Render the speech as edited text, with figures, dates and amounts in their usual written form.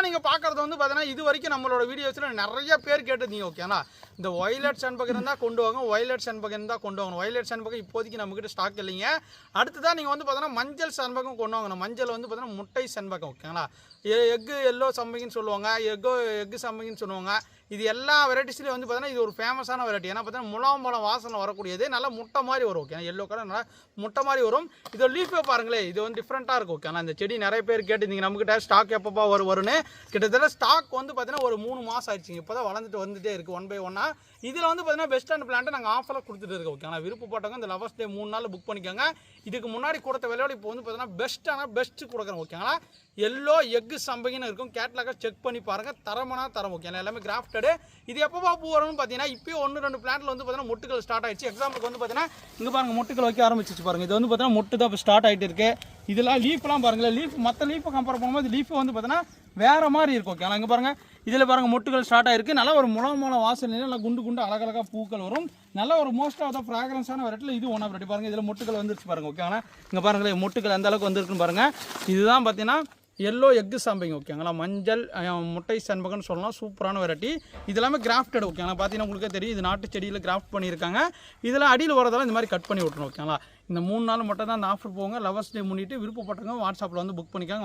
இப்போதான் நீங்கள் பார்க்குறது வந்து பார்த்தீங்கன்னா இது வரைக்கும் நம்மளோட வீடியோஸில் நிறைய பேர் கேட்டிருந்தீங்க ஓகேங்களா. இந்த ஒய்லட் செண்பகம் இருந்தால் கொண்டு வாங்க, ஒய்லட் செண்பகம் இருந்தால் கொண்டு வாங்கணும். ஒய்லட் செண்பகம் இப்போதைக்கு நம்மக்கிட்ட ஸ்டாக் இல்லைங்க. அடுத்ததான் நீங்கள் வந்து பார்த்தீங்கன்னா மஞ்சள் செண்பகம் கொண்டு வாங்கணும். மஞ்சள் வந்து பார்த்தீங்கன்னா முட்டை செண்பகம் ஓகேங்களா. எக்கு எல்லோ சம்பகின்னு சொல்லுவாங்க, எக்கு சம்பகின்னு சொல்லுவாங்க. இது எல்லா வெரைட்டிஸ்லேயும் வந்து பார்த்தீங்கன்னா இது ஒரு ஃபேமஸான வெரைட்டி. ஏன்னா பார்த்தீங்கன்னா முலாம்பழம் வாசனை வரக்கூடியது, நல்லா முட்டை மாதிரி வரும் ஓகே. எல்லோ கலர் நல்லா முட்டை மாதிரி வரும். இதோட லீஃபே பாருங்களேன், இது வந்து டிஃப்ரெண்ட்டாக இருக்கும் ஓகே. ஆனால் இந்த செடி நிறைய பேர் கேட்டுருந்தீங்க நம்மக்கிட்ட ஸ்டாக் எப்பப்பா வரும்னு. கிட்டத்தட்ட ஸ்டாக் வந்து பார்த்தீங்கன்னா ஒரு 3 மாதம் ஆயிடுச்சுங்க. இப்போ தான் வளர்ந்துட்டு வந்துட்டே இருக்குது ஒன் பை ஒன்னாக. இதில் வந்து பார்த்தீங்கன்னா பெஸ்ட் அண்ட் பிளான்ட்டை நாங்கள் ஆஃபரில் கொடுத்துட்டு இருக்கோம் ஓகே. ஆனால் விருப்பப்பட்டவங்க இந்த லவர்ஸ் டே 3 நாள் புக் பண்ணிக்கோங்க. இதுக்கு முன்னாடி கொடுத்த விலையோட இப்போ வந்து பார்த்தீங்கன்னா பெஸ்ட்டு கொடுக்குறோம் ஓகேங்களா. எல்லோ எக்கு சம்பகின்னு இருக்கும். கேட்லாக செக் பண்ணி பாருங்கள், தரமான தரம் ஓகே. எல்லாமே கிராஃப்டடு. இது எப்போ பூ வரும்னு பார்த்தீங்கன்னா இப்போ 1-2 பிளான்ட்ல வந்து பார்த்தீங்கன்னா மொட்டுகள் ஸ்டார்ட் ஆயிடுச்சு. எக்ஸாம்பிளுக்கு வந்து பார்த்தீங்கன்னா இங்கே பாருங்கள் மொட்டுகள் வைக்க ஆரம்பிச்சிச்சு பாருங்கள். இது வந்து பார்த்தீங்கன்னா மொட்டு தான் இப்போ ஸ்டார்ட் ஆகிட்டு இருக்கு. இதெல்லாம் லீஃப்லாம் பாருங்களேன், லீஃப் மற்ற லீஃபை கம்பேர் பண்ணும்போது லீஃப் வந்து பார்த்தீங்கன்னா வேறு மாதிரி இருக்கும் ஓகே. இங்கே பாருங்கள், இதில் பாருங்கள் மொட்டுகள் ஸ்டார்ட் ஆகிருக்கு. நல்லா ஒரு முளமான வாசனையில் நல்லா குண்டு அழகழகாக பூக்கள் வரும். நல்ல ஒரு மோஸ்ட் ஆஃப் த ஃப்ராக்ரன்ஸான வெரைட்டியில் இது ஒன்றா வெரைட்டி பாருங்கள். இதில் மொட்டுகள் வந்துருச்சு பாருங்கள் ஓகே. ஆனால் இங்கே பாருங்களேன் மொட்டுகள் எந்த அளவுக்கு வந்துருக்குன்னு பாருங்கள். இதுதான் பார்த்தீங்கன்னா எல்லோ எக்கு சம்பங்கி ஓகேங்களா. மஞ்சள் முட்டை செண்பகம்னு சொல்லலாம். சூப்பரான வெரைட்டி. இதெல்லாமே கிராஃப்டட் ஓகேங்களா. பார்த்தீங்கன்னா உங்களுக்கே தெரியும், இது நாட்டு செடியில் கிராஃப்ட் பண்ணியிருக்காங்க. இதில் அடியில் வரதெல்லாம் இந்த மாதிரி கட் பண்ணி விட்டுரும் ஓகேங்களா. இந்த 3 நாள் மட்டும் தான் அந்த ஆஃபர் போங்க. லவர்ஸ் டே முன்னிட்டு விருப்பப்பட்டவங்க வாட்ஸ்அப்பில் வந்து புக் பண்ணிக்காங்க.